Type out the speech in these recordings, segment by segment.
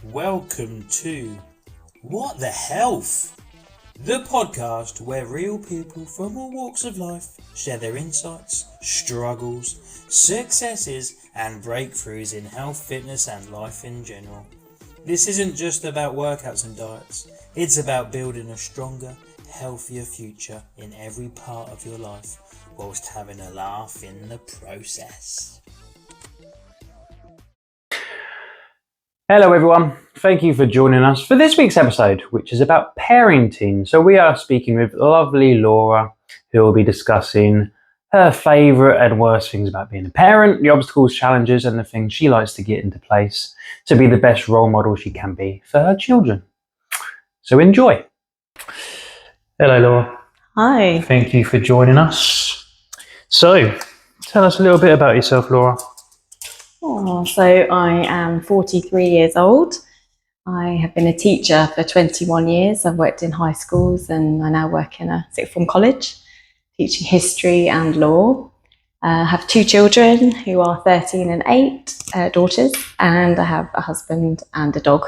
Welcome to What the Health? The podcast where real people from all walks of life share their insights, struggles, successes and breakthroughs in health, fitness and life in general. This isn't just about workouts and diets, it's about building a stronger, healthier future in every part of your life whilst having a laugh in the process. Hello everyone, thank you for joining us for this week's episode, which is about parenting. So we are speaking with lovely Laura, who will be discussing her favourite and worst things about being a parent, the obstacles, challenges and the things she likes to get into place to be the best role model she can be for her children. So enjoy. Hello Laura. Hi. Thank you for joining us. So tell us a little bit about yourself, Laura. So I am 43 years old. I have been a teacher for 21 years. I've worked in high schools and I now work in a sixth form college, teaching history and law. I have two children who are 13 and 8, daughters, and I have a husband and a dog.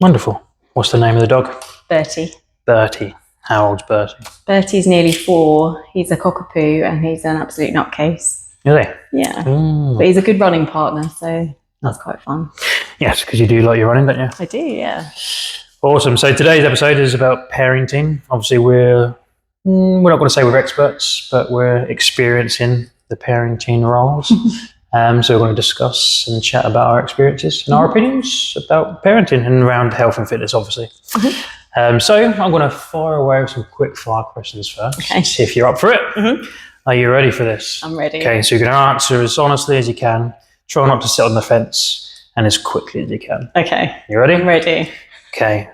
Wonderful. What's the name of the dog? Bertie. Bertie. How old's Bertie? Bertie's nearly 4. He's a cockapoo and he's an absolute nutcase. Really? Yeah. But he's a good running partner, so that's quite fun. Yes, because you do like your running, don't you? I do, yeah. Awesome. So today's episode is about parenting. Obviously, we're not going to say we're experts, but we're experiencing the parenting roles. So we're going to discuss and chat about our experiences and our opinions about parenting and around health and fitness, obviously. So I'm going to fire away with some quick fire questions first. Okay. See if you're up for it. Are you ready for this? I'm ready. Okay, so you're going to answer as honestly as you can. Try not to sit on the fence and as quickly as you can. Okay. You ready? I'm ready. Okay.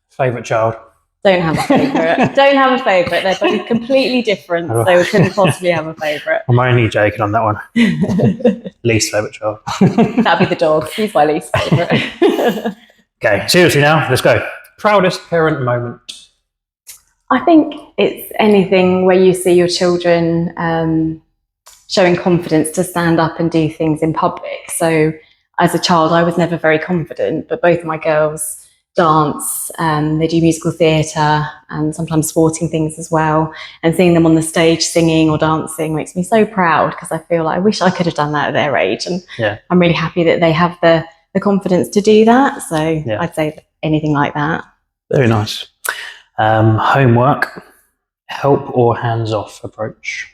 Favourite child? Don't have a favourite. Don't have a favourite. They're both completely different, so we couldn't possibly have a favourite. I'm only joking on that one. Least favourite child. That'd be the dog. He's my least favourite. Okay, seriously now, let's go. Proudest parent moment? I think it's anything where you see your children showing confidence to stand up and do things in public. So as a child, I was never very confident, but both of my girls dance, they do musical theatre and sometimes sporting things as well. And seeing them on the stage singing or dancing makes me so proud because I feel like I wish I could have done that at their age. And I'm really happy that they have the confidence to do that. So I'd say anything like that. Very nice. Homework, help or hands-off approach?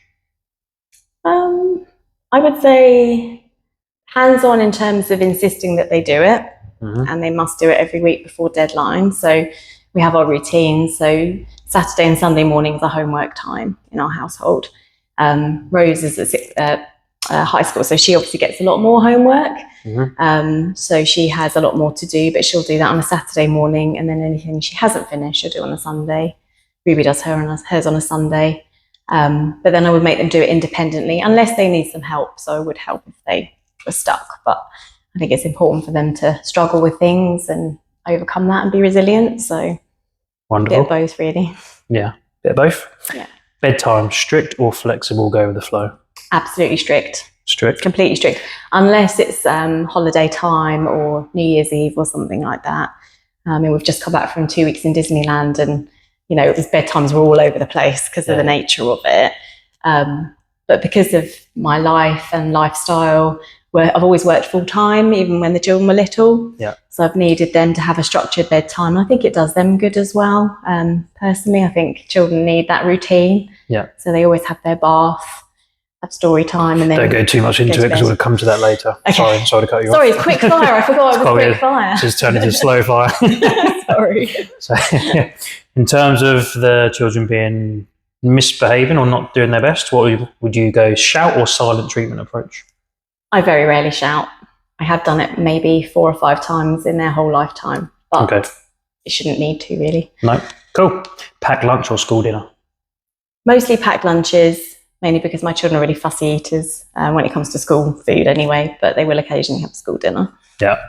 I would say hands-on in terms of insisting that they do it, and they must do it every week before deadline. So we have our routine. So Saturday and Sunday mornings are homework time in our household. Rose is at high school, so she obviously gets a lot more homework. So she has a lot more to do, but she'll do that on a Saturday morning, and then anything she hasn't finished she'll do on a Sunday. Ruby does hers on a Sunday, but then I would make them do it independently unless they need some help. So I would help if they were stuck, but I think it's important for them to struggle with things and overcome that and be resilient. So wonderful. Bit of both, really. Yeah, bit of both. Yeah. Bedtime, strict or flexible, go with the flow? Absolutely strict. Strict? Completely strict. Unless it's holiday time or New Year's Eve or something like that. We've just come back from 2 weeks in Disneyland and, it was bedtimes were all over the place because of the nature of it. But because of my life and lifestyle, where I've always worked full time, even when the children were little. So I've needed them to have a structured bedtime. I think it does them good as well. Personally, I think children need that routine. So they always have their bath, have story time, and then don't go too much into it because we'll come to that later. Okay. Sorry to cut you off. Sorry, it's quick fire. I forgot it was quick fire. Just turned into slow fire. Sorry. So, in terms of the children being misbehaving or not doing their best, what would you go, shout or silent treatment approach? I very rarely shout. I have done it maybe 4 or 5 times in their whole lifetime, but it shouldn't need to, really. No. Cool. Packed lunch or school dinner? Mostly packed lunches, mainly because my children are really fussy eaters when it comes to school food anyway, but they will occasionally have school dinner. Yeah.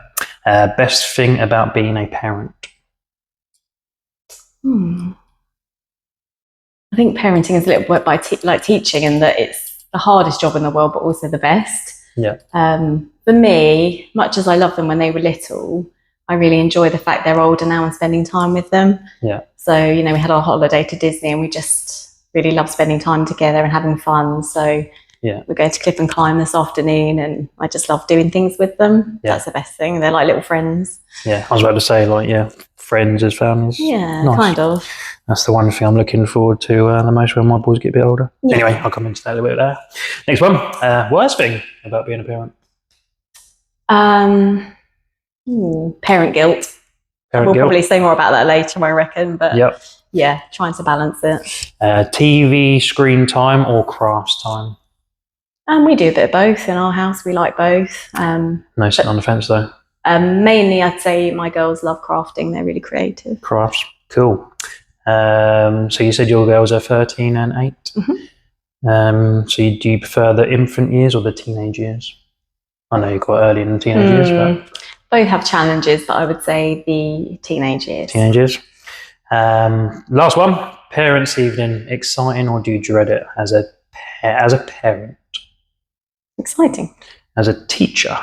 Best thing about being a parent? I think parenting is a little bit like teaching, in that it's the hardest job in the world, but also the best. Yeah. for me, much as I love them when they were little, I really enjoy the fact they're older now and spending time with them. Yeah. So, we had our holiday to Disney and we just really love spending time together and having fun. So we're going to Cliff and Climb this afternoon and I just love doing things with them. Yeah. That's the best thing. They're like little friends. Yeah, I was about to say, like, friends as families. Yeah, nice. Kind of. That's the one thing I'm looking forward to the most when my boys get a bit older. Yeah. Anyway, I'll come into that a little bit there. Next one, worst thing about being a parent? Parent guilt. We'll probably say more about that later, I reckon. But yeah, trying to balance it. TV, screen time or crafts time? We do a bit of both in our house. We like both. No sitting on the fence though. Mainly, I'd say my girls love crafting. They're really creative. Crafts, cool. So you said your girls are 13 and 8. Mm-hmm. So do you prefer the infant years or the teenage years? I know you're quite early in the teenage years, but both have challenges, but I would say the teenage years. Teenage years. Last one, parents' evening, exciting or do you dread it as a parent? Exciting. As a teacher?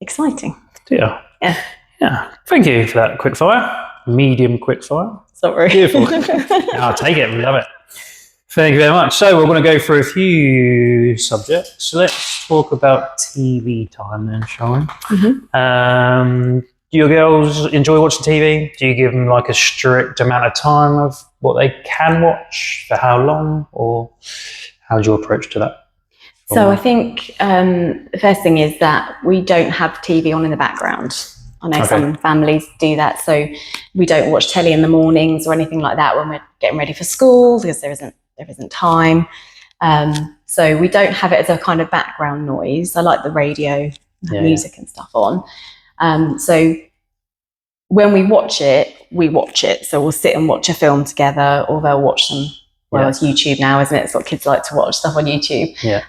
Exciting. Yeah. Yeah. Yeah. Thank you for that quick fire. Medium quick fire. Sorry. Beautiful. I'll take it. We love it. Thank you very much. So we're going to go through a few subjects. Let's talk about TV time then, shall we? Mm-hmm. Do your girls enjoy watching TV? Do you give them like a strict amount of time of what they can watch, for how long, or how's your approach to that? So I think the first thing is that we don't have TV on in the background. I know some families do that, so we don't watch telly in the mornings or anything like that when we're getting ready for school because there isn't time. So we don't have it as a kind of background noise. I like the radio, music and stuff on. So when we watch it. So we'll sit and watch a film together, or they'll watch some. Well, it's YouTube now, isn't it? It's what kids like to watch, stuff on YouTube. Yeah.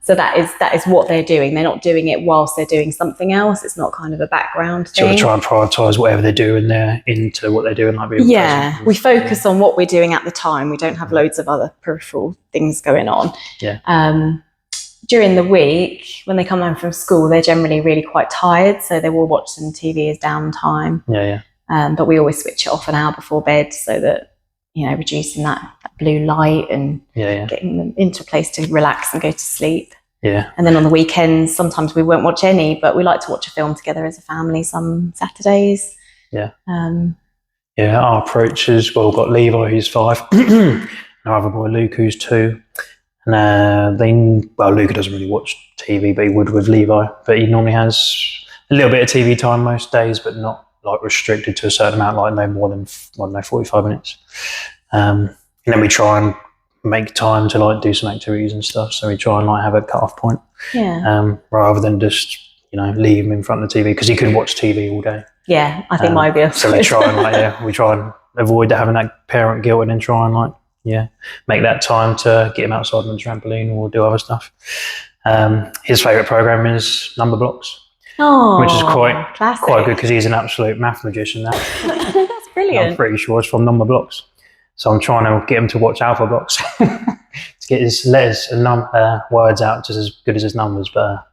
So that is what they're doing. They're not doing it whilst they're doing something else. It's not kind of a background thing. So we try and prioritise whatever they're doing there into what they're doing, like being present. We focus on what we're doing at the time. We don't have loads of other peripheral things going on. Yeah. During the week, when they come home from school, they're generally really quite tired, so they will watch some TV as downtime. Yeah. But we always switch it off an hour before bed so that, reducing that blue light and getting them into a place to relax and go to sleep. Yeah. And then on the weekends, sometimes we won't watch any, but we like to watch a film together as a family some Saturdays. Yeah. Our approach is, we've got Levi, who's 5, and our other boy, Luke, who's 2. And Luca doesn't really watch TV, but he would with Levi. But he normally has a little bit of TV time most days, but not like restricted to a certain amount, like no more than 45 minutes. And then we try and make time to like do some activities and stuff. So we try and like have a cut-off point, rather than just leave him in front of the TV, because he could watch TV all day. Yeah, I think might be. So we try and avoid having that parent guilt, and then try and make that time to get him outside on the trampoline or do other stuff. His favourite program is Number Blocks. Oh, which is quite good, because he's an absolute math magician now. That's brilliant. I'm pretty sure it's from Number Blocks. So I'm trying to get him to watch Alpha Blocks to get his letters and words out just as good as his numbers. But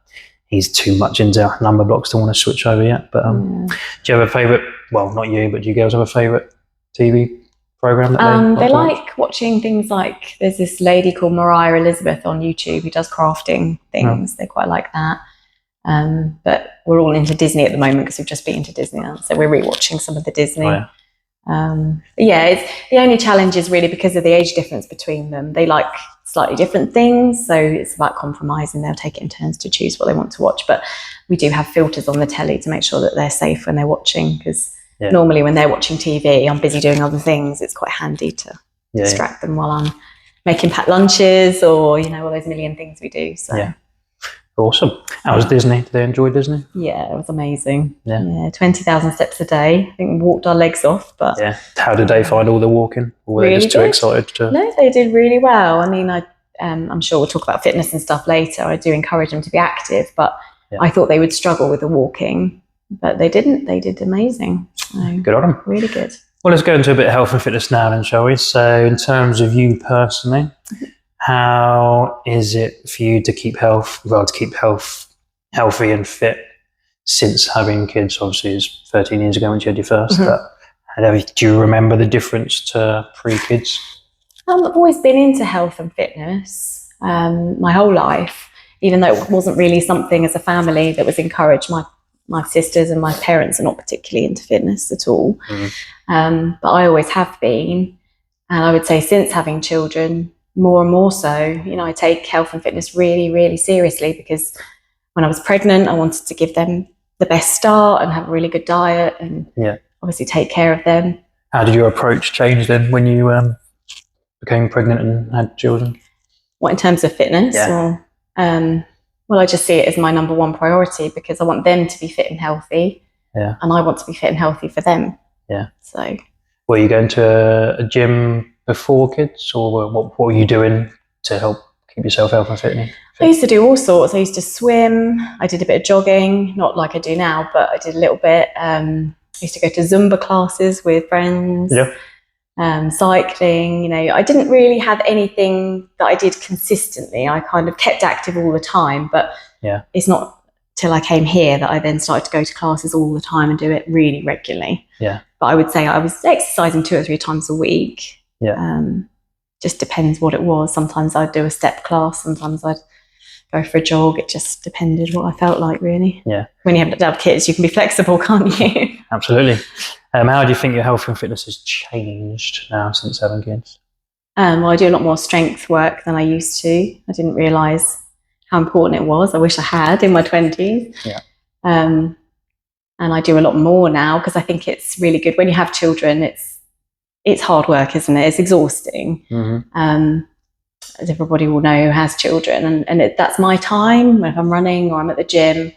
he's too much into Number Blocks to want to switch over yet. But do you have a favourite? Well, not you, but do you girls have a favourite TV program that they like watching things like, there's this lady called Mariah Elizabeth on YouTube who does crafting things. Oh. They quite like that. But we're all into Disney at the moment because we've just been to Disneyland, so we're rewatching some of the Disney. Oh, it's the only challenge is really because of the age difference between them. They like slightly different things, so it's about compromising. They'll take it in turns to choose what they want to watch, but we do have filters on the telly to make sure that they're safe when they're watching, because normally when they're watching TV, I'm busy doing other things. It's quite handy to distract them while I'm making packed lunches or all those million things we do. So. Awesome. How was Disney? Did they enjoy Disney? Yeah, it was amazing. Yeah, 20,000 steps a day. I think we walked our legs off. But how did they find all the walking? Or were they just too excited to? No, they did really well. I mean, I'm sure we'll talk about fitness and stuff later. I do encourage them to be active, but I thought they would struggle with the walking, but they didn't. They did amazing. So, good on them. Really good. Well, let's go into a bit of health and fitness now then, shall we? So in terms of you personally, how is it for you to keep health healthy and fit since having kids? Obviously, it's 13 years ago when you had your 1st Mhm. but do you remember the difference to pre-kids? I've always been into health and fitness my whole life, even though it wasn't really something as a family that was encouraged. My sisters and my parents are not particularly into fitness at all, but I always have been. And I would say since having children, more and more so, I take health and fitness really, really seriously, because when I was pregnant, I wanted to give them the best start and have a really good diet and obviously take care of them. How did your approach change then when you became pregnant and had children? What, in terms of fitness? Yeah. Or, well, I just see it as my number one priority, because I want them to be fit and healthy, and I want to be fit and healthy for them. Yeah. So, were you going to a gym before kids, or what were you doing to help keep yourself healthy and fit? I used to do all sorts. I used to swim. I did a bit of jogging, not like I do now, but I did a little bit. I used to go to Zumba classes with friends. Cycling. I didn't really have anything that I did consistently. I kind of kept active all the time, but it's not till I came here that I then started to go to classes all the time and do it really regularly. But I would say I was exercising 2 or 3 times a week. Just depends what it was. Sometimes I'd do a step class, sometimes I'd go for a jog. It just depended what I felt like, really. When you have kids, you can be flexible, can't you? Absolutely. How do you think your health and fitness has changed now since having kids? Well, I do a lot more strength work than I used to. I didn't realise how important it was. I wish I had in my 20s. And I do a lot more now, because I think it's really good. When you have children, it's hard work, isn't it? It's exhausting. As everybody will know who has children. And that's my time when I'm running or I'm at the gym.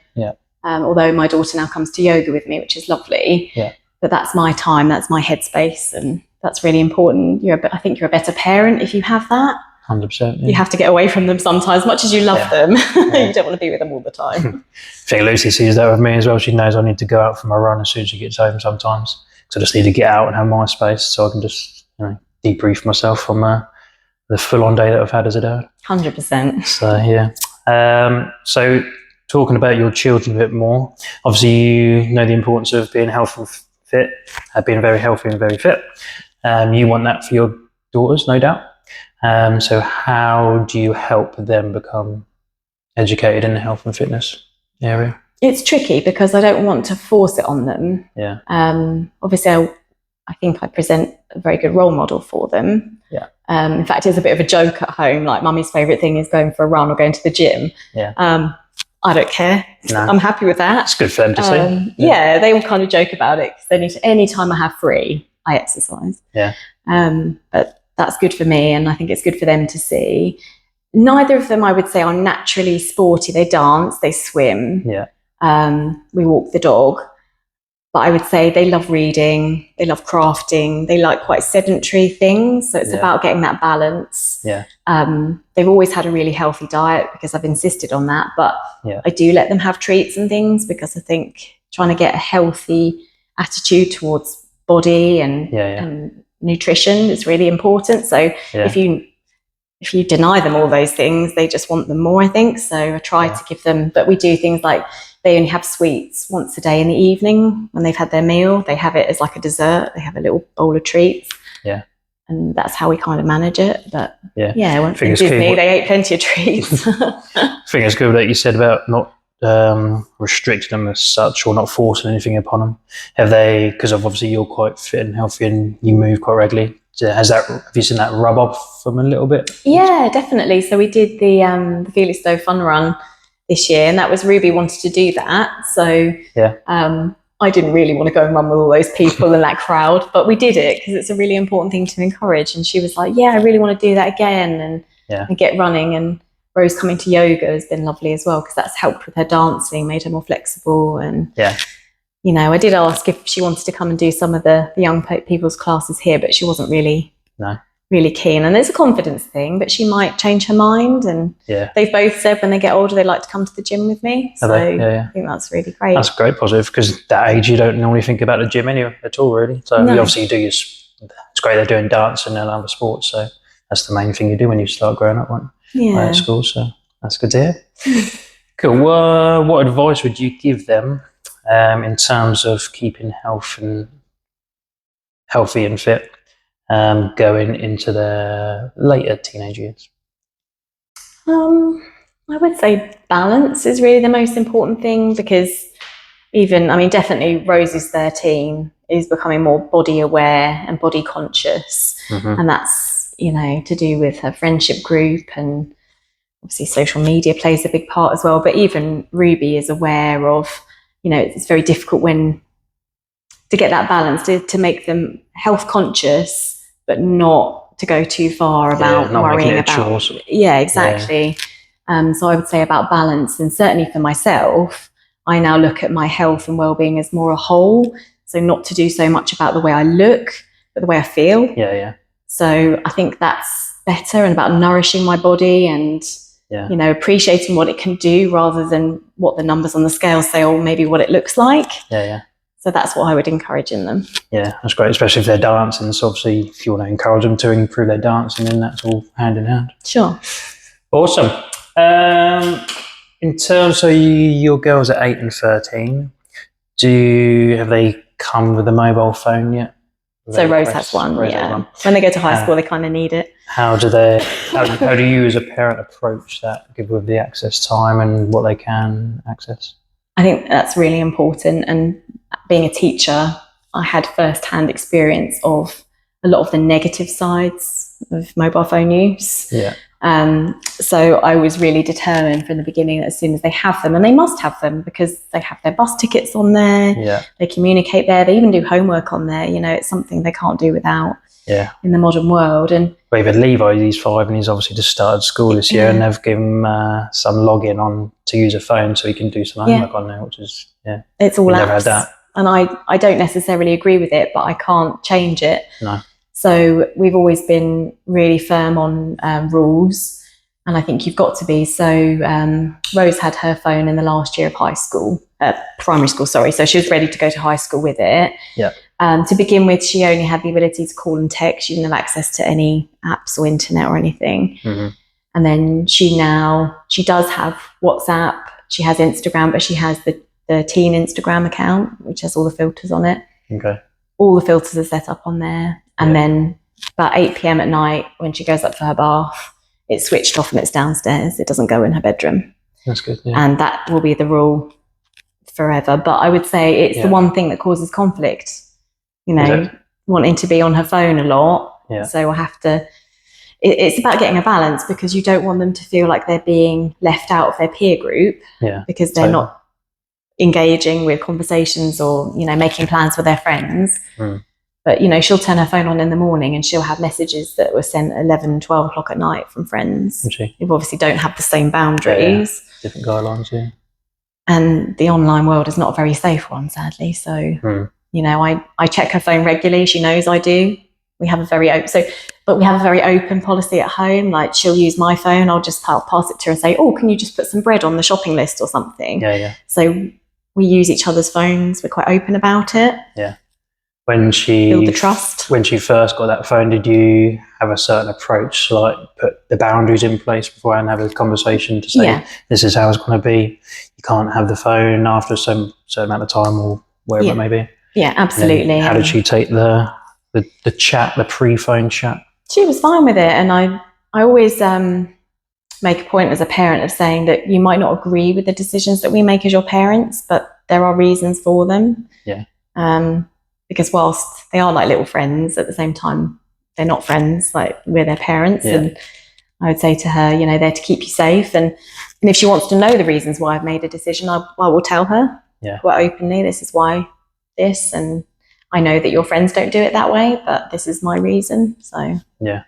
Although my daughter now comes to yoga with me, which is lovely. But that's my time, that's my headspace, and that's really important. I think you're a better parent if you have that. 100%. You have to get away from them sometimes, much as you love them. You don't want to be with them all the time. I think Lucy sees that with me as well. She knows I need to go out for my run as soon as she gets home sometimes. So I just need to get out and have my space so I can just debrief myself from the full-on day that I've had as a dad. 100%. So, so talking about your children a bit more, obviously you know the importance of being healthy and fit, being very healthy and very fit. You want that for your daughters, no doubt. So how do you help them become educated in the health and fitness area? It's tricky because I don't want to force it on them. Obviously, I think I present a very good role model for them. In fact, it's a bit of a joke at home. Like, Mummy's favourite thing is going for a run or going to the gym. I don't care. No. I'm happy with that. It's good for them to see. They all kind of joke about it, because any time I have free, I exercise. But that's good for me, and I think it's good for them to see. Neither of them, I would say, are naturally sporty. They dance, they swim. We walk the dog. But I would say they love reading, they love crafting, they like quite sedentary things. So it's about getting that balance. They've always had a really healthy diet because I've insisted on that. But I do let them have treats and things, because I think trying to get a healthy attitude towards body and nutrition is really important. So if you deny them all those things, they just want them more, I think. So I try to give them, but we do things like they only have sweets once a day in the evening when they've had their meal. They have it as like a dessert. They have a little bowl of treats. And that's how we kind of manage it. But once in Disney, they ate plenty of treats. I think it's good that you said about not restricting them as such, or not forcing anything upon them. Have they, because obviously you're quite fit and healthy and you move quite regularly, have you seen that rub off from a little bit? Yeah, definitely. So we did the Felix Stowe Fun Run this year, and that was Ruby wanted to do that. So I didn't really want to go and run with all those people and that crowd, but we did it because it's a really important thing to encourage. And she was like, yeah, I really want to do that again and get running. And Rose coming to yoga has been lovely as well, because that's helped with her dancing, made her more flexible. And I did ask if she wanted to come and do some of the young people's classes here, but she wasn't really keen. And it's a confidence thing, but she might change her mind. And they've both said when they get older, they like to come to the gym with me. So I think that's really great. That's a great positive, because at that age you don't normally think about the gym anyway at all, really. So obviously you do it's great they're doing dance and other sports. So that's the main thing you do when you start growing up, at school. So that's good to hear. Cool. What advice would you give them in terms of keeping healthy and fit going into their later teenage years? I would say balance is really the most important thing, because definitely Rosie's 13, is becoming more body aware and body conscious. Mm-hmm. And that's, to do with her friendship group, and obviously social media plays a big part as well. But even Ruby is aware of, it's very difficult to get that balance, to make them health conscious, but not to go too far about worrying about chores. Yeah, exactly. Yeah. So I would say about balance, and certainly for myself, I now look at my health and well-being as more a whole. So not to do so much about the way I look, but the way I feel. Yeah. So I think that's better, and about nourishing my body and, appreciating what it can do, rather than what the numbers on the scale say, or maybe what it looks like. Yeah. So that's what I would encourage in them. Yeah, that's great, especially if they're dancing. So obviously, if you want to encourage them to improve their dancing, then that's all hand in hand. Sure. Awesome. In terms of your girls at 8 and 13, have they come with a mobile phone yet? So Rose has one. When they go to high school, they kind of need it. How do you as a parent approach that, with the access time and what they can access? I think that's really important. And being a teacher, I had first-hand experience of a lot of the negative sides of mobile phone use. Yeah. So I was really determined from the beginning that as soon as they have them, and they must have them because they have their bus tickets on there, they communicate there, they even do homework on there, it's something they can't do without in the modern world. And even Levi, he's 5 and he's obviously just started school this year, and they've given him some login on to use a phone so he can do some homework on there, which is, it's all apps. Never had that. And I don't necessarily agree with it, but I can't change it. No. So we've always been really firm on rules, and I think you've got to be. So Rose had her phone in the last year of primary school, sorry. So she was ready to go to high school with it. Yeah. To begin with, she only had the ability to call and text. She didn't have access to any apps or internet or anything. Mm-hmm. And then she does have WhatsApp. She has Instagram, but she has the teen Instagram account, which has all the filters on it. Okay. All the filters are set up on there. And then about 8 p.m. at night, when she goes up for her bath, it's switched off and it's downstairs. It doesn't go in her bedroom. That's good. Yeah. And that will be the rule forever. But I would say it's the one thing that causes conflict, wanting to be on her phone a lot. Yeah. So I have to, it's about getting a balance, because you don't want them to feel like they're being left out of their peer group because they're not engaging with conversations or, making plans with their friends. Mm. But, she'll turn her phone on in the morning and she'll have messages that were sent at 11, 12 o'clock at night from friends who obviously don't have the same boundaries. Yeah. Different guidelines, And the online world is not a very safe one, sadly. So, I check her phone regularly. She knows I do. We have a very open policy at home. Like, she'll use my phone. I'll just pass it to her and say, "Oh, can you just put some bread on the shopping list or something?" Yeah. So we use each other's phones. We're quite open about it. Yeah. When she build the trust. When she first got that phone, did you have a certain approach, like put the boundaries in place beforehand, have a conversation to say, this is how it's going to be? You can't have the phone after some certain amount of time or wherever it may be. Yeah, absolutely. How did she take the chat, the pre-phone chat? She was fine with it, and I always make a point as a parent of saying that you might not agree with the decisions that we make as your parents, but there are reasons for them. Yeah. Because whilst they are like little friends, at the same time, they're not friends, like we're their parents. Yeah. And I would say to her, they're to keep you safe. And if she wants to know the reasons why I've made a decision, I will tell her quite openly, this is why this, and I know that your friends don't do it that way, but this is my reason. So yeah.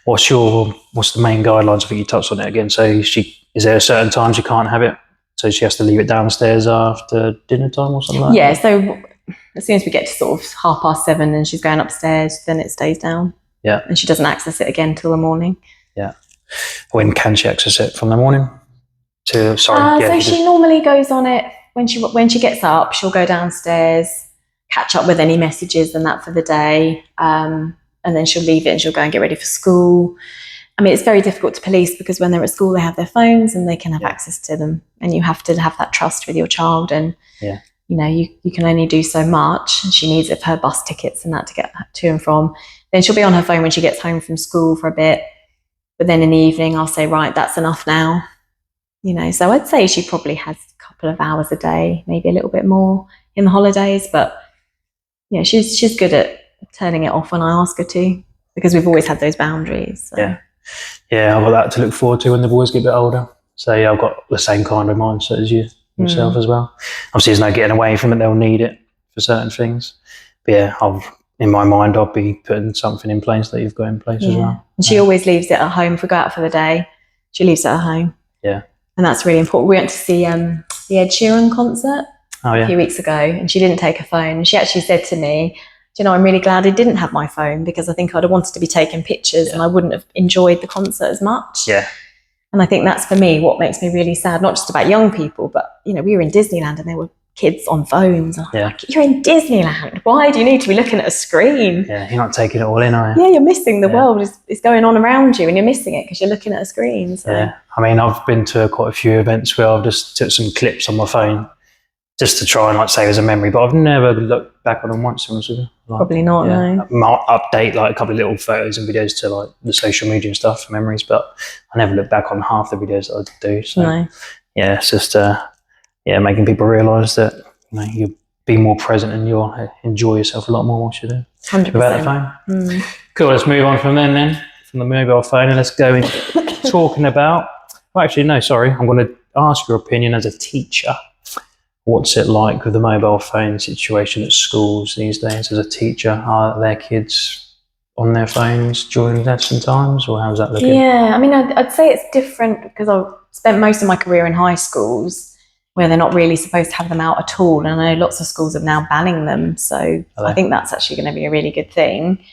What's the main guidelines? I think you touched on it again. So is there a certain time she can't have it? So she has to leave it downstairs after dinner time or something like that? Yeah, so as soon as we get to sort of 7:30 and she's going upstairs, then it stays down. Yeah. And she doesn't access it again till the morning. Yeah. When can she access it? From the morning? So she normally goes on it when she gets up. She'll go downstairs, catch up with any messages and that for the day, and then she'll leave it and she'll go and get ready for school. I mean, it's very difficult to police because when they're at school, they have their phones and they can have access to them, and you have to have that trust with your child. And you know, you can only do so much. And she needs it for her bus tickets and that to get to and from. Then she'll be on her phone when she gets home from school for a bit, but then in the evening, I'll say, right, that's enough now. You know, so I'd say she probably has a couple of hours a day, maybe a little bit more in the holidays, but yeah, she's good at turning it off when I ask her to, because we've always had those boundaries. So. Yeah, I've got that to look forward to when the boys get a bit older. So yeah, I've got the same kind of mindset as yourself as well. Obviously, there's no getting away from it. They'll need it for certain things. But yeah, in my mind, I'll be putting something in place that you've got in place as well. And she always leaves it at home. If we go out for the day, she leaves it at home. Yeah. And that's really important. We went to see the Ed Sheeran concert a few weeks ago, and she didn't take her phone. She actually said to me, do you know, I'm really glad I didn't have my phone, because I think I'd have wanted to be taking pictures and I wouldn't have enjoyed the concert as much. Yeah. And I think that's, for me, what makes me really sad, not just about young people, but, you know, we were in Disneyland and there were kids on phones. And I'm like, you're in Disneyland. Why do you need to be looking at a screen? Yeah, you're not taking it all in, are you? Yeah, you're missing the world is going on around you, and you're missing it because you're looking at a screen. So. Yeah, I mean, I've been to quite a few events where I've just took some clips on my phone just to try and like save as a memory, but I've never looked back on them once. Like, probably not, no. I'll update like a couple of little photos and videos to like the social media and stuff for memories, but I never look back on half the videos that I do. So yeah, it's just making people realise that, you know, you be more present and you'll enjoy yourself a lot more once you do. 100%. Without the phone. Cool. Let's move on from from the mobile phone, and let's go into talking about. Well, actually, no, sorry. I'm going to ask your opinion as a teacher. What's it like with the mobile phone situation at schools these days? As a teacher, are their kids on their phones during lesson times, or how's that looking? Yeah, I mean, I'd say it's different because I've spent most of my career in high schools where they're not really supposed to have them out at all. And I know lots of schools are now banning them. So I think that's actually going to be a really good thing.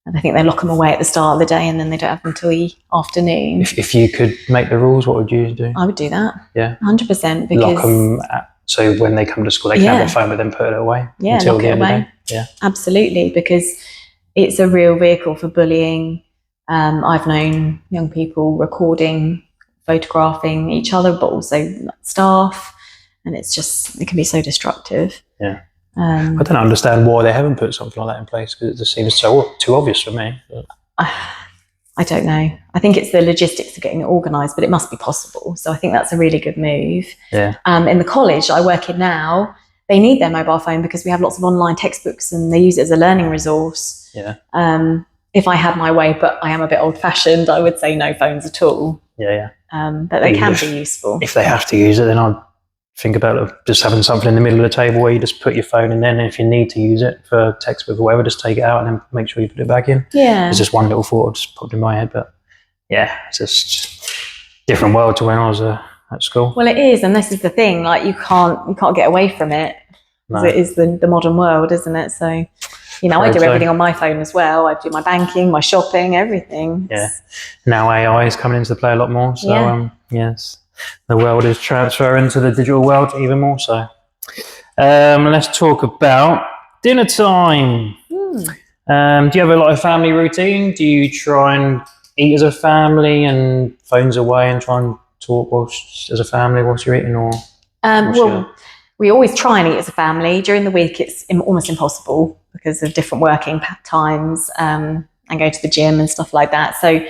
And I think they lock them away at the start of the day and then they don't have them till the afternoon. If you could make the rules, what would you do? I would do that. Yeah. 100%. Because lock them so when they come to school, they can have their phone, but then put it away. Yeah, until lock the it end away. Of the day. Yeah. Absolutely, because it's a real vehicle for bullying. I've known young people recording, photographing each other, but also staff. And it can be so destructive. Yeah. I don't understand why they haven't put something like that in place, because it just seems too obvious for me. I don't know. I think it's the logistics of getting it organised, but it must be possible. So I think that's a really good move. Yeah. In the college I work in now, they need their mobile phone because we have lots of online textbooks and they use it as a learning resource. Yeah. If I had my way, but I am a bit old-fashioned, I would say no phones at all. Yeah, but they can be useful. If they have to use it, then I'd think about just having something in the middle of the table where you just put your phone in there, and if you need to use it for textbook or whatever, just take it out and then make sure you put it back in. Yeah. It's just one little thought just popped in my head, but yeah, it's just different world to when I was at school. Well, it is, and this is the thing, like you can't get away from it. No. It is the modern world, isn't it? So, you know, I do everything on my phone as well. I do my banking, my shopping, everything. Yeah. Now AI is coming into play a lot more. So, yes, the world is transferring to the digital world even more so. Let's talk about dinner time. Do you have a lot of family routine? Do you try and eat as a family and phones away and try and talk as a family whilst you're eating? Or we always try and eat as a family. During the week, it's almost impossible because of different working times and go to the gym and stuff like that. So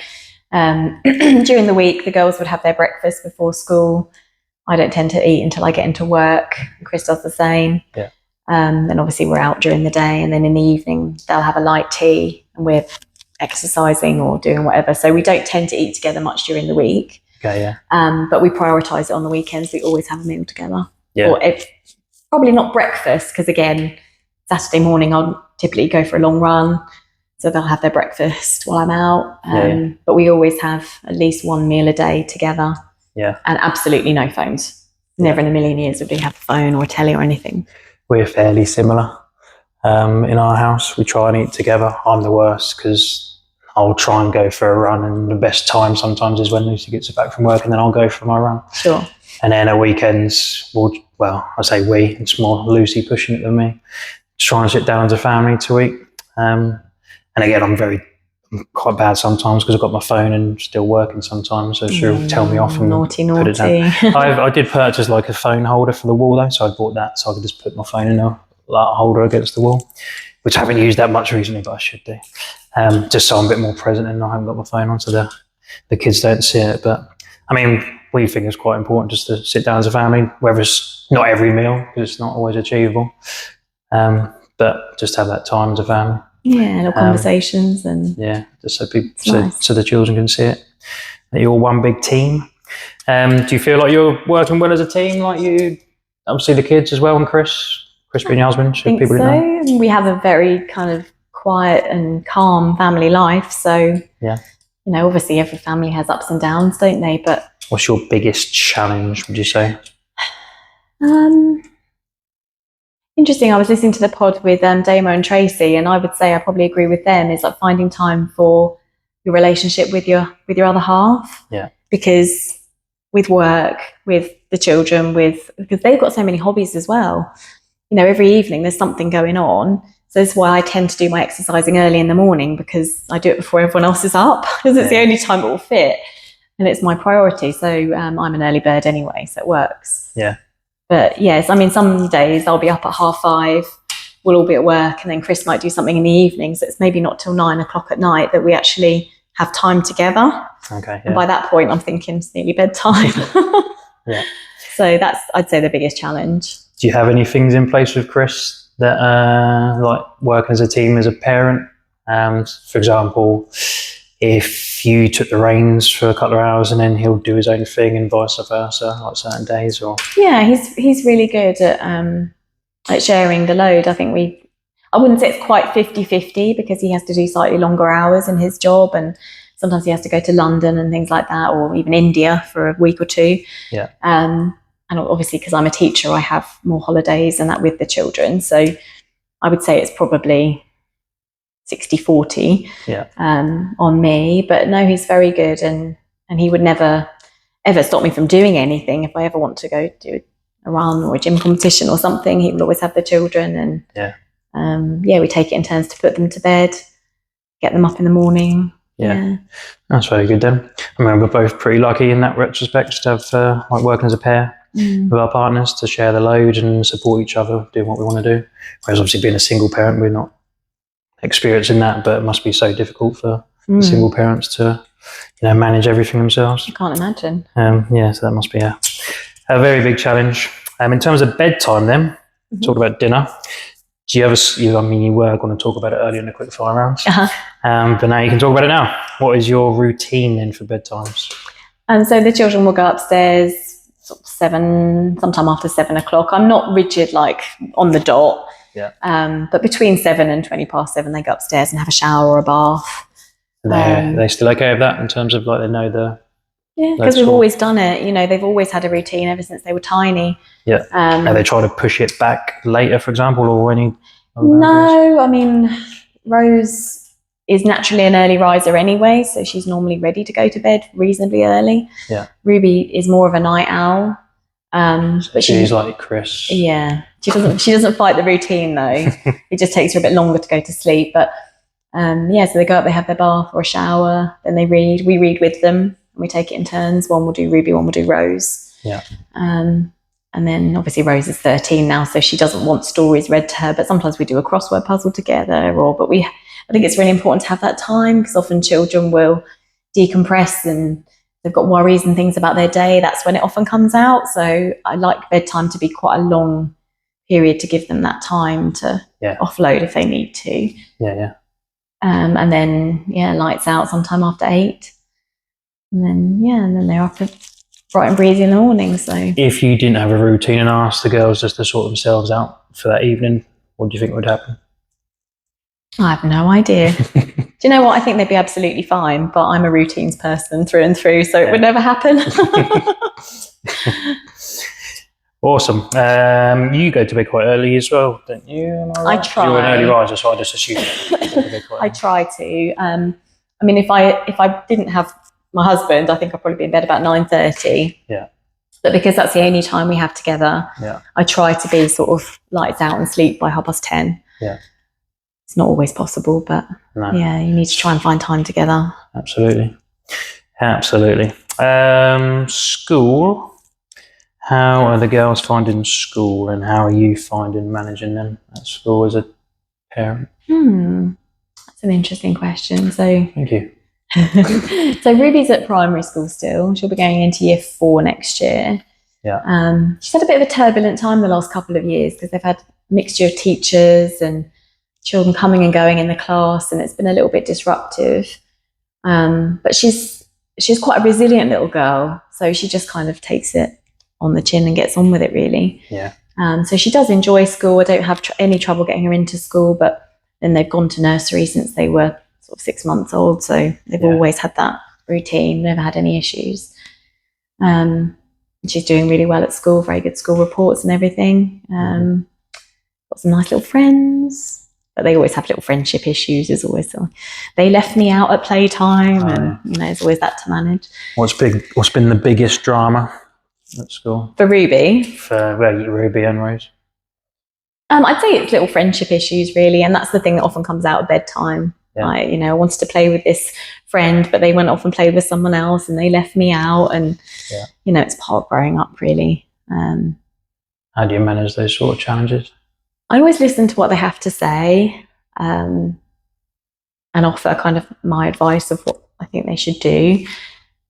during the week, the girls would have their breakfast before school. I don't tend to eat until I get into work. Chris does the same. Yeah. Then obviously we're out during the day, and then in the evening they'll have a light tea and we're exercising or doing whatever. So we don't tend to eat together much during the week. Okay, yeah. But we prioritise it on the weekends. We always have a meal together. Yeah. Or probably not breakfast, because again, Saturday morning I'll typically go for a long run. So they'll have their breakfast while I'm out. But we always have at least one meal a day together. Yeah. And absolutely no phones. Never in a million years would we have a phone or a telly or anything. We're fairly similar. In our house, we try and eat together. I'm the worst because I'll try and go for a run, and the best time sometimes is when Lucy gets back from work, and then I'll go for my run. Sure. And then at weekends, I say we, it's more Lucy pushing it than me. Try and sit down as a family to eat. And again, quite bad sometimes because I've got my phone and still working sometimes, so she'll tell me off and naughty. put it down. I did purchase like a phone holder for the wall though, so I bought that so I could just put my phone in a holder against the wall, which I haven't used that much recently, but I should do. Just so I'm a bit more present and I haven't got my phone on so the kids don't see it. But I mean, we think it's quite important just to sit down as a family, whether it's not every meal because it's not always achievable, but just have that time as a family. Yeah, little conversations and just so people, so the children can see it. That you're one big team. Do you feel like you're working well as a team? Like you, obviously the kids as well, and Chris being your husband. I think people so. We have a very kind of quiet and calm family life. So obviously every family has ups and downs, don't they? But what's your biggest challenge? Would you say? Interesting. I was listening to the pod with Damo and Tracy, and I would say I probably agree with them. Is like finding time for your relationship with your other half. Yeah. Because with work, with the children, because they've got so many hobbies as well. Every evening there's something going on. So that's why I tend to do my exercising early in the morning, because I do it before everyone else is up, because it's the only time it will fit, and it's my priority. So I'm an early bird anyway, so it works. Yeah. But yes, I mean, some days I'll be up at 5:30, we'll all be at work, and then Chris might do something in the evening. So it's maybe not till 9 o'clock at night that we actually have time together. Okay. Yeah. And by that point, I'm thinking it's nearly bedtime. Yeah. So that's, I'd say, the biggest challenge. Do you have any things in place with Chris that like working as a team as a parent? For example, if you took the reins for a couple of hours and then he'll do his own thing and vice versa, like certain days, or he's really good at sharing the load. I think I wouldn't say it's quite 50-50 because he has to do slightly longer hours in his job, and sometimes he has to go to London and things like that, or even India for a week or two. Yeah. And obviously because I'm a teacher, I have more holidays and that with the children. So I would say it's probably 60-40 on me. But no, he's very good, and he would never ever stop me from doing anything. If I ever want to go do a run or a gym competition or something, he will always have the children, and we take it in turns to put them to bed, get them up in the morning. Yeah. That's very good then. I mean, we're both pretty lucky in that retrospect to have like working as a pair with our partners to share the load and support each other doing what we want to do. Whereas obviously being a single parent, we're not experiencing that, but it must be so difficult for single parents to manage everything themselves. I can't imagine. So that must be a very big challenge. In terms of bedtime then, talk about dinner. Do you ever, you were going to talk about it earlier in the quick fire rounds, but now you can talk about it now. What is your routine then for bedtimes? And so the children will go upstairs sort of 7, sometime after 7 o'clock. I'm not rigid, like on the dot. Yeah. But between 7 and 7:20, they go upstairs and have a shower or a bath. Are they still okay with that in terms of like they know the... Yeah, because we've always done it. They've always had a routine ever since they were tiny. Yeah. Are they trying to push it back later, for example, or any? No, I mean, Rose is naturally an early riser anyway, so she's normally ready to go to bed reasonably early. Yeah. Ruby is more of a night owl. But she's like Chris. Yeah. She doesn't fight the routine though. It just takes her a bit longer to go to sleep. But so they go up, they have their bath or a shower, then they read. We read with them. We take it in turns. One will do Ruby, one will do Rose. Yeah. And then obviously Rose is 13 now, so she doesn't want stories read to her, but sometimes we do a crossword puzzle together, I think it's really important to have that time, because often children will decompress and they've got worries and things about their day. That's when it often comes out. So I like bedtime to be quite a long period to give them that time to offload if they need to. Yeah. And then lights out sometime after 8. And then they're up bright and breezy in the morning. So if you didn't have a routine and asked the girls just to sort themselves out for that evening, what do you think would happen? I have no idea. Do you know what? I think they'd be absolutely fine, but I'm a routines person through and through, so it would never happen. Awesome. You go to bed quite early as well, don't you? Am I right? I try. You're an early riser, so I just assume I try to. I mean, if I didn't have my husband, I think I'd probably be in bed about 9:30. Yeah. But because that's the only time we have together, I try to be sort of lights out and sleep by 10:30. Yeah. It's not always possible, but No. Yeah, you need to try and find time together. Absolutely. School. How are the girls finding school, and how are you finding managing them at school as a parent? That's an interesting question. So, Thank you. so Ruby's at primary school still. She'll be going into year 4 next year. Yeah. She's had a bit of a turbulent time the last couple of years because they've had a mixture of teachers and children coming and going in the class, and it's been a little bit disruptive. But she's quite a resilient little girl, so she just kind of takes it on the chin and gets on with it, really. Yeah. So she does enjoy school. I don't have any trouble getting her into school, but then they've gone to nursery since they were sort of 6 months old, so they've always had that routine, never had any issues. She's doing really well at school, very good school reports and everything. Got some nice little friends, but they always have little friendship issues. There's always they left me out at playtime, and there's always that to manage. What's been the biggest drama at school For Ruby, for Ruby and Rose? I'd say it's little friendship issues, really, and that's the thing that often comes out at bedtime. Yeah. I wanted to play with this friend, but they went off and played with someone else, and they left me out. And it's part of growing up, really. How do you manage those sort of challenges? I always listen to what they have to say, and offer kind of my advice of what I think they should do.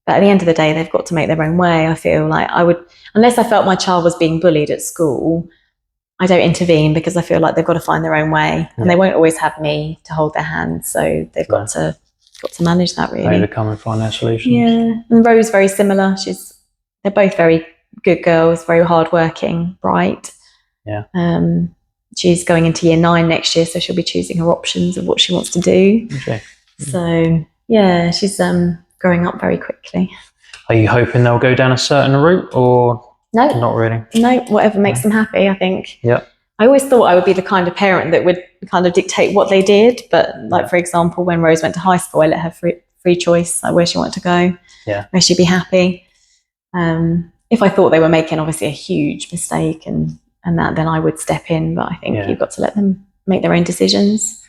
But at the end of the day, they've got to make their own way. I feel like unless I felt my child was being bullied at school, I don't intervene, because I feel like they've got to find their own way, and they won't always have me to hold their hand. So they've got to manage that, really. Overcome and find their solutions. Yeah, and Rose very similar. They're both very good girls, very hardworking, bright. Yeah. She's going into year 9 next year, so she'll be choosing her options of what she wants to do. Okay. So yeah, she's growing up very quickly. Are you hoping they'll go down a certain route, or No, not really? No, whatever makes them happy, I think. Yeah. I always thought I would be the kind of parent that would kind of dictate what they did. But for example, when Rose went to high school, I let her free choice, like where she wanted to go, where she'd be happy. If I thought they were making obviously a huge mistake and that, then I would step in. But I think you've got to let them make their own decisions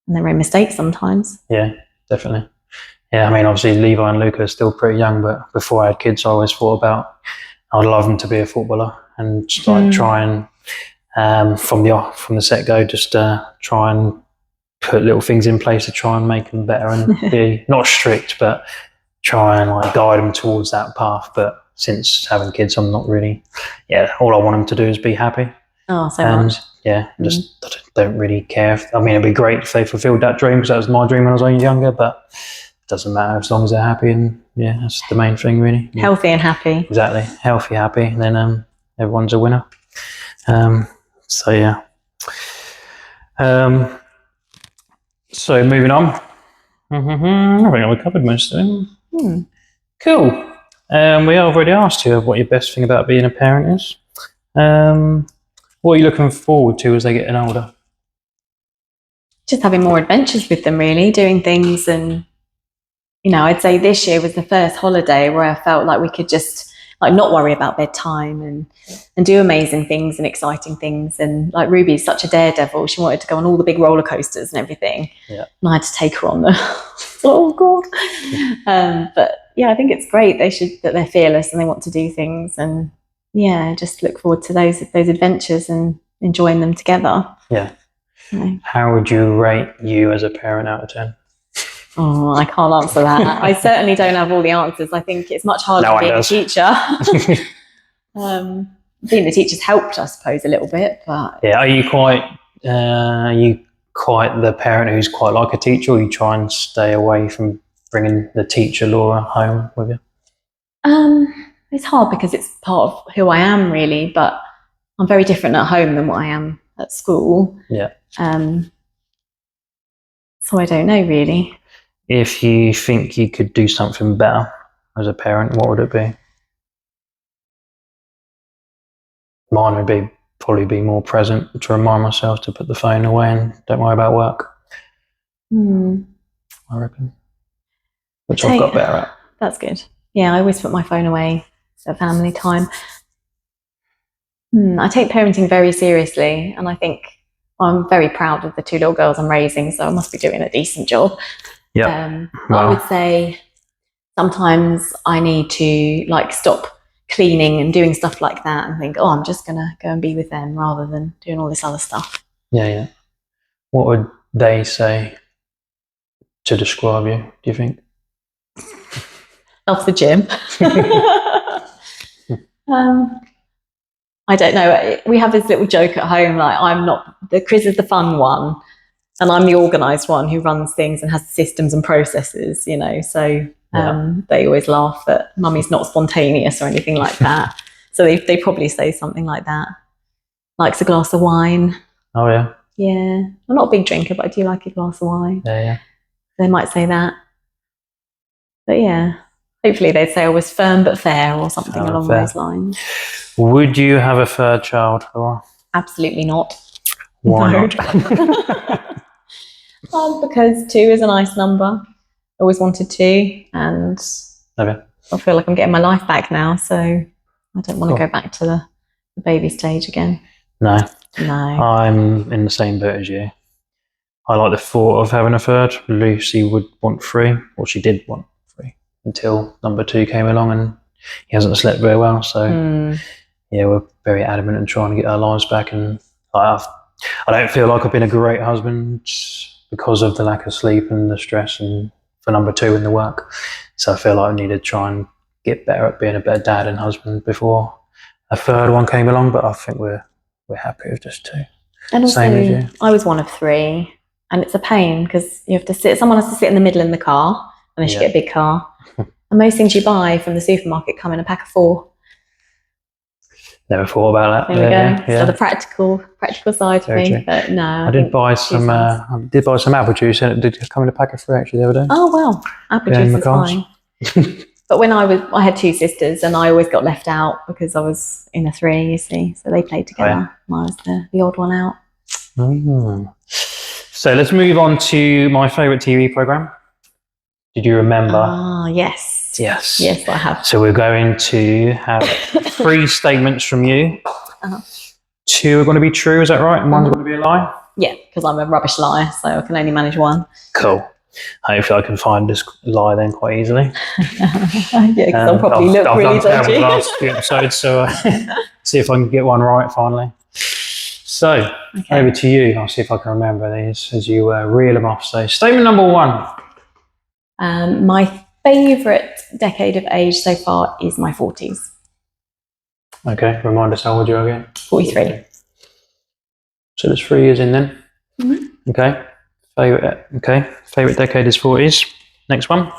and their own mistakes sometimes. Yeah, definitely. Yeah, I mean, obviously Levi and Luca are still pretty young, but before I had kids, I always thought about I'd love them to be a footballer, and just try and from the set go, just try and put little things in place to try and make them better, and be not strict, but try and guide them towards that path. But since having kids, I'm not really. Yeah, all I want them to do is be happy. Oh, so much. Yeah, just don't really care. It'd be great if they fulfilled that dream, because that was my dream when I was younger. But it doesn't matter as long as they're happy, and that's the main thing, really. Healthy and happy. Exactly, healthy, happy, and then everyone's a winner. So yeah. So moving on. I think we covered most of them. Cool. We already asked you what your best thing about being a parent is. What are you looking forward to as they get older? Just having more adventures with them, really, doing things. And I'd say this year was the first holiday where I felt like we could just not worry about bedtime and do amazing things and exciting things. And Ruby's such a daredevil, she wanted to go on all the big roller coasters and everything. Yeah. And I had to take her on them. Oh God. But yeah, I think it's great. That they're fearless and they want to do things, and just look forward to those adventures and enjoying them together. Yeah. How would you rate you as a parent out of 10? Oh, I can't answer that. I certainly don't have all the answers. I think it's much harder being a teacher. Being the teacher's helped, I suppose, a little bit. But are you quite the parent who's quite like a teacher, or you try and stay away from bringing the teacher Laura home with you? It's hard because it's part of who I am, really. But I'm very different at home than what I am at school. Yeah. So I don't know, really. If you think you could do something better as a parent, what would it be? Mine would probably be more present, to remind myself to put the phone away and don't worry about work. I reckon. Which I've got better at. That's good. Yeah, I always put my phone away at family time. I take parenting very seriously, and I think I'm very proud of the 2 little girls I'm raising, so I must be doing a decent job. Yeah. I would say sometimes I need to like stop cleaning and doing stuff like that and think, oh, I'm just gonna go and be with them rather than doing all this other stuff. Yeah. What would they say to describe you, do you think? Love the gym. I don't know. We have this little joke at home, like Chris is the fun one, and I'm the organised one who runs things and has systems and processes, you know. So they always laugh that Mummy's not spontaneous or anything like that. So they probably say something like that. Likes a glass of wine. Oh yeah. Yeah. I'm not a big drinker, but I do like a glass of wine. Yeah. They might say that. But yeah. Hopefully they'd say I was firm but fair or something along those lines. Would you have a third child, Laura? Absolutely not. Why No. not? Because 2 is a nice number. Always wanted 2, and Okay. I feel like I'm getting my life back now, so I don't want to go back to the baby stage again. No. No. I'm in the same boat as you. I like the thought of having a third. Lucy would want 3, or she did want 3, until number 2 came along and he hasn't slept very well. So, yeah, we're very adamant in trying to get our lives back. And I don't feel like I've been a great husband because of the lack of sleep and the stress, and for number 2 in the work. So I feel like I need to try and get better at being a better dad and husband before a third one came along. But I think we're happy with just 2. And also, Same as you. I was one of 3, and it's a pain because you have to someone has to sit in the middle in the car, unless you get a big car. And most things you buy from the supermarket come in a pack of 4. Never thought about that. There we go. So the practical side of me, but no. I did buy some apple juice, and it did come in a pack of 3 actually the other day. Oh well, apple juice is fine. But when I had 2 sisters, and I always got left out because I was in a 3. You see, so they played together. I was the odd one out. So let's move on to my favourite TV programme. Did you remember? Ah, yes. Yes. Yes, I have. So we're going to have 3 statements from you. 2 are going to be true, is that right? And one's going to be a lie? Yeah, because I'm a rubbish liar, so I can only manage 1. Cool. Hopefully I can find this lie then quite easily. Yeah, because I'll probably look really dodgy. I've done terrible the last few episodes, so see if I can get one right finally. So, over to you. I'll see if I can remember these as you reel them off. So, statement number 1. My favourite decade of age so far is my 40s. Okay, remind us how old you are again. 43. So there's 3 years in then. Mm-hmm. Okay. Favourite decade is 40s. Next one.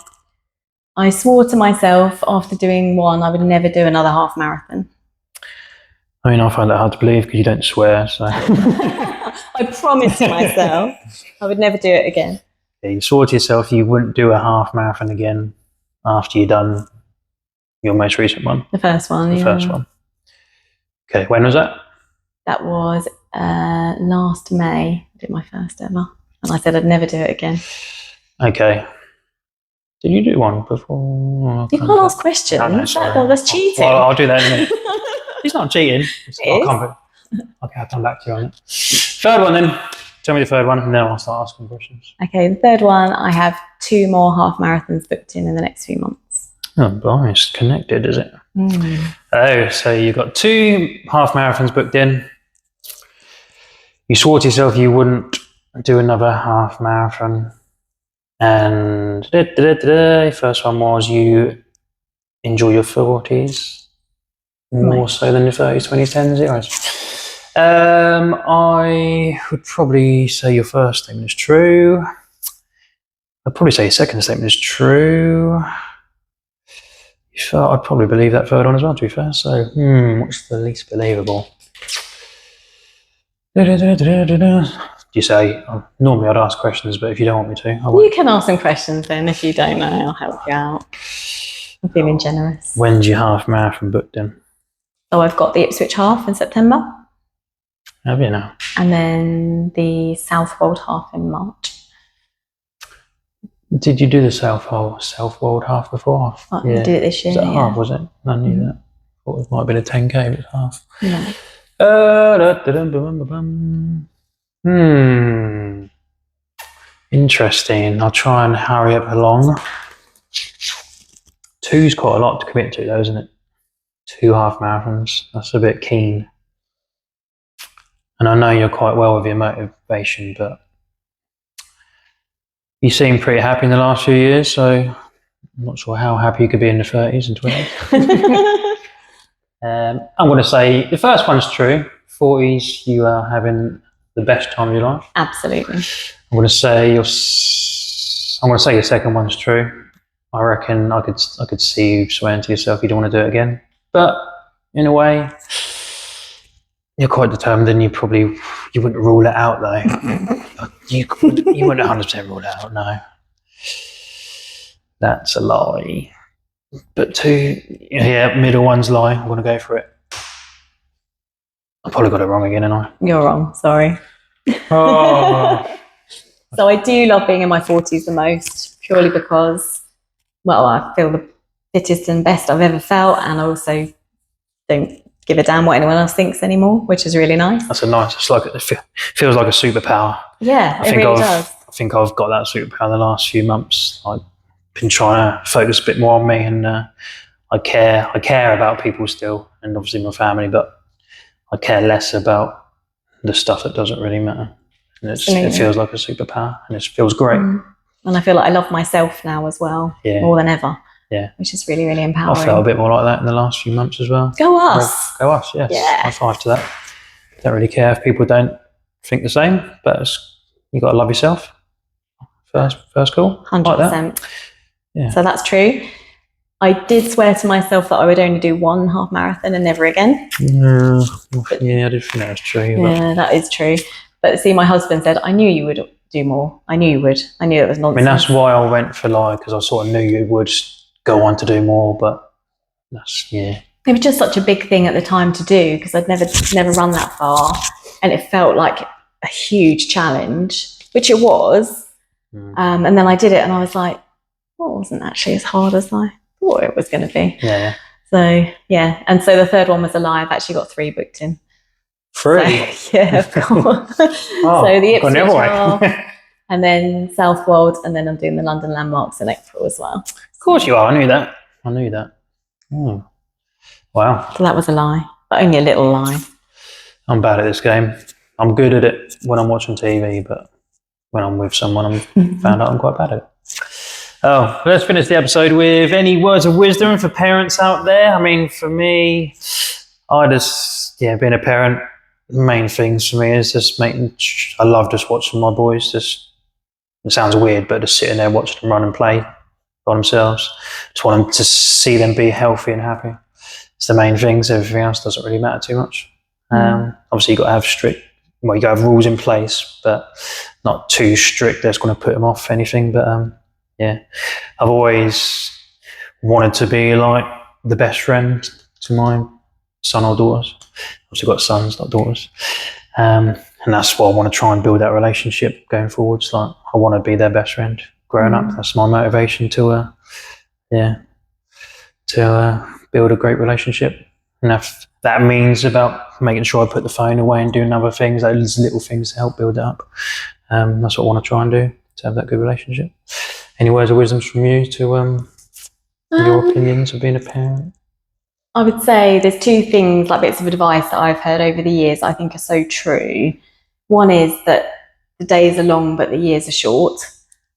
I swore to myself after doing 1 I would never do another half marathon. I mean, I find that hard to believe because you don't swear. So I promised myself I would never do it again. Yeah, you swore to yourself you wouldn't do a half marathon again after you'd done your most recent one. The first one, The first one. Okay, when was that? That was last May. I did my first ever. And I said I'd never do it again. Okay. Did you do one before? You can't ask questions. That's cheating. Well, I'll do that in a minute. It's not cheating. Okay, I'll come back to you on it. Third one then. Tell me the third one and then I'll start asking questions. Okay, the third one, I have 2 more half marathons booked in the next few months. Oh, nice. Connected, is it? Oh, so you've got 2 half marathons booked in. You swore to yourself you wouldn't do another half marathon. And first one was you enjoy your 40s more so than your 30s, 20s, 10s, 0s. I would probably say your first statement is true. I'd probably say your second statement is true. I'd probably believe that third one as well, to be fair. So, what's the least believable? You say, normally I'd ask questions, but if you don't want me to, I won't. You can ask some questions then. If you don't know, I'll help you out. I'm feeling generous. When's your half marathon booked in? So I've got the Ipswich half in September. Have you now? And then the Southwold half in March. Did you do the Southwold half before? I did it this year. Was that half, was it? I knew that. Thought it might have been a 10k, but it's half. No. Interesting. I'll try and hurry up along. 2's quite a lot to commit to, though, isn't it? 2 half marathons. That's a bit keen. And I know you're quite well with your motivation, but you seem pretty happy in the last few years, so I'm not sure how happy you could be in the 30s and 20s. I'm going to say the first one's true. 40s, you are having the best time of your life. Absolutely. I'm going to say your second one's true. I reckon I could see you swearing to yourself you don't want to do it again. But in a way, you're quite determined, and you wouldn't rule it out though. you wouldn't 100% rule it out. No, that's a lie. But 2, middle one's lie. I'm going to go for it. I probably got it wrong again, haven't I? You're wrong. Sorry. Oh. So I do love being in my 40s the most, purely because, well, I feel the fittest and best I've ever felt, and I also don't give a damn what anyone else thinks anymore, which is really nice. That's it feels like a superpower. Yeah, it really does. I think I've got that superpower the last few months. I've been trying to focus a bit more on me, and I care about people still, and obviously my family, but I care less about the stuff that doesn't really matter. And it feels like a superpower, and it feels great. And I feel like I love myself now as well, more than ever. Yeah, which is really, really empowering. I felt a bit more like that in the last few months as well. Go us! Go us! Yes. Yeah. High five to that. Don't really care if people don't think the same, but you got to love yourself. First call. 100%. Like that. Yeah. So that's true. I did swear to myself that I would only do 1 half marathon and never again. Yeah, I did think that was true. Yeah, that is true. But see, my husband said, I knew you would do more. I knew you would. I knew it was nonsense. I mean, that's why I went for because I sort of knew you would go on to do more, but it was just such a big thing at the time to do, because I'd never run that far, and it felt like a huge challenge, which it was. And then I did it, and I was like, well, it wasn't actually as hard as I thought it was going to be. Yeah. So yeah, and so the third one was a lie. I've actually got 3 booked in. 3? So, yeah, of course. So the Ipswich Half, and then Southwold, and then I'm doing the London Landmarks in April as well. Of course you are. I knew that. Oh. Wow. So that was a lie, but only a little lie. I'm bad at this game. I'm good at it when I'm watching TV, but when I'm with someone, I'm found out I'm quite bad at it. Oh, let's finish the episode with any words of wisdom for parents out there. I mean, for me, being a parent, the main things for me is just I love just watching my boys. It sounds weird, but just sitting there watching them run and play by themselves. Just want them to see them be healthy and happy. It's the main things. Everything else doesn't really matter too much. Obviously, you've got to have you got to have rules in place, but not too strict that's going to put them off anything. But I've always wanted to be like the best friend to my son or daughters. Obviously got sons, not daughters. And that's why I want to try and build that relationship going forwards. Like, I want to be their best friend growing up. That's my motivation to build a great relationship. And if that means about making sure I put the phone away and doing other things, those little things to help build it up. That's what I want to try and do, to have that good relationship. Any words of wisdom from you to your opinions of being a parent? I would say there's 2 things, like bits of advice that I've heard over the years I think are so true. One is that the days are long, but the years are short.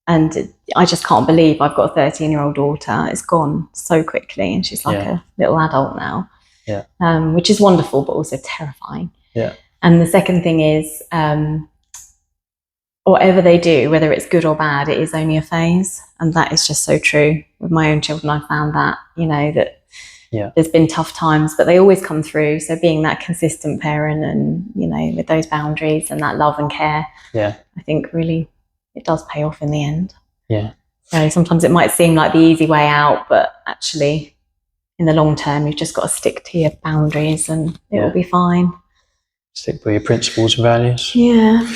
And I just can't believe I've got a 13-year-old daughter. It's gone so quickly, and she's like a little adult now. Yeah. Which is wonderful, but also terrifying. Yeah. And the second thing is, whatever they do, whether it's good or bad, it is only a phase. And that is just so true. With my own children, I found that, that there's been tough times, but they always come through. So being that consistent parent and, with those boundaries and that love and care, I think really it does pay off in the end. Yeah. So sometimes it might seem like the easy way out, but actually in the long term, you've just got to stick to your boundaries and it will be fine. Stick by your principles and values. Yeah.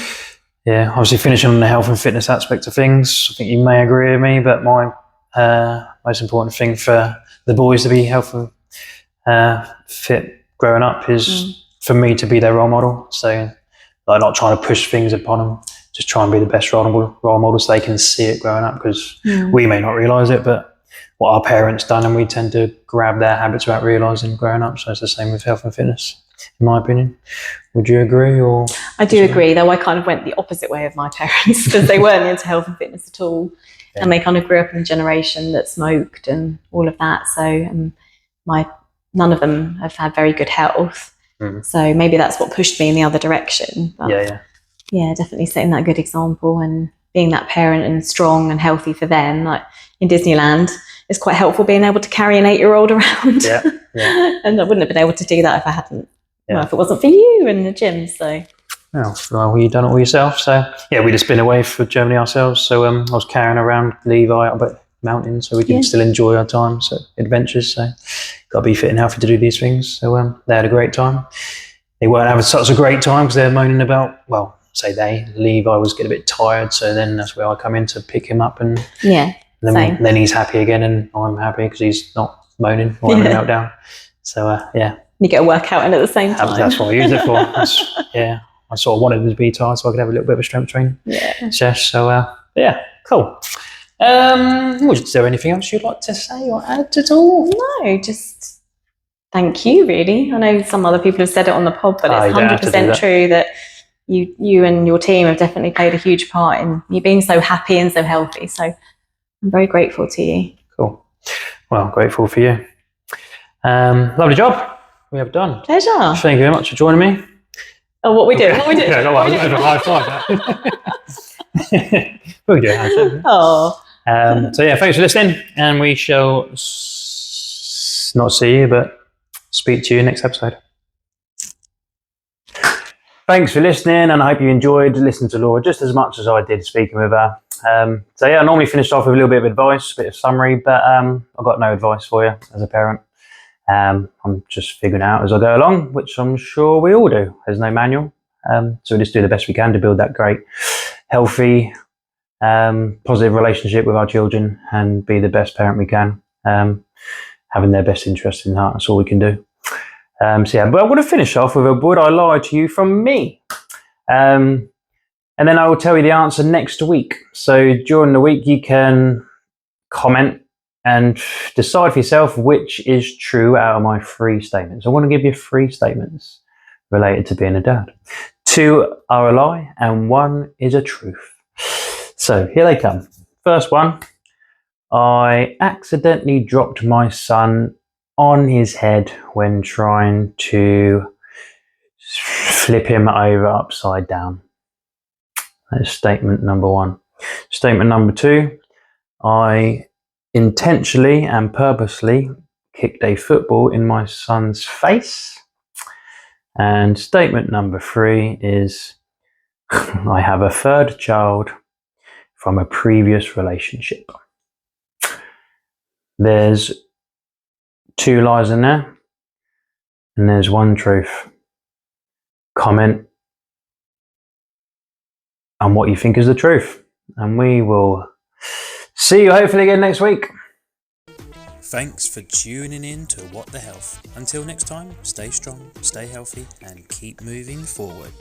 Yeah, obviously finishing on the health and fitness aspect of things, I think you may agree with me, but my most important thing for the boys to be healthy, fit growing up is for me to be their role model. So like not trying to push things upon them. Just try and be the best role model so they can see it growing up, because we may not realise it, but what our parents done, and we tend to grab their habits without realising growing up. So it's the same with health and fitness, in my opinion. Would you agree? Or I do agree, though I kind of went the opposite way of my parents, because they weren't into health and fitness at all. Yeah. And they kind of grew up in a generation that smoked and all of that. So none of them have had very good health. So maybe that's what pushed me in the other direction. But yeah, definitely setting that good example and being that parent and strong and healthy for them. Like in Disneyland, it's quite helpful being able to carry an 8-year-old around. And I wouldn't have been able to do that if I hadn't. Well, if it wasn't for you in the gym. So. Well, you've done it all yourself. So yeah, we just been away for Germany ourselves. So I was carrying around Levi up at mountains, so we can still enjoy our time, so adventures. So got to be fit and healthy to do these things. So they had a great time. They weren't having such a great time because they're moaning about, well, Levi was getting a bit tired, so then that's where I come in to pick him up, and then he's happy again, and I'm happy because he's not moaning or having a meltdown. So you get a workout in at the same time. That's what I use it for. I sort of wanted him to be tired so I could have a little bit of a strength training session. So cool. Was there anything else you'd like to say or add at all? No, just thank you, really. I know some other people have said it on the pod, but it's 100% true that you and your team have definitely played a huge part in you being so happy and so healthy. So I'm very grateful to you. Cool. Well, grateful for you. Lovely job. We have done. Pleasure. Thank you very much for joining me. Oh, what we do? What we do? Yeah, no, high five. We do a handshake. Oh. So yeah, thanks for listening, and we shall not see you, but speak to you next episode. Thanks for listening, and I hope you enjoyed listening to Laura just as much as I did speaking with her. So yeah, I normally finish off with a little bit of advice, a bit of summary, but I've got no advice for you as a parent. I'm just figuring out as I go along, which I'm sure we all do. There's no manual. So we just do the best we can to build that great, healthy, positive relationship with our children and be the best parent we can, having their best interests in heart. That's all we can do. But I'm going to finish off with a would I lie to you from me. And then I will tell you the answer next week. So during the week, you can comment and decide for yourself which is true out of my 3 statements. I want to give you 3 statements related to being a dad. 2 are a lie and 1 is a truth. So here they come. First one, I accidentally dropped my son on his head when trying to flip him over upside down. That's statement number 1. Statement number 2, I intentionally and purposely kicked a football in my son's face. And statement number 3 is I have a 3rd child from a previous relationship. There's 2 lies in there, and there's 1 truth. Comment on what you think is the truth, and we will see you hopefully again next week. Thanks for tuning in to What the Health. Until next time, stay strong, stay healthy, and keep moving forward.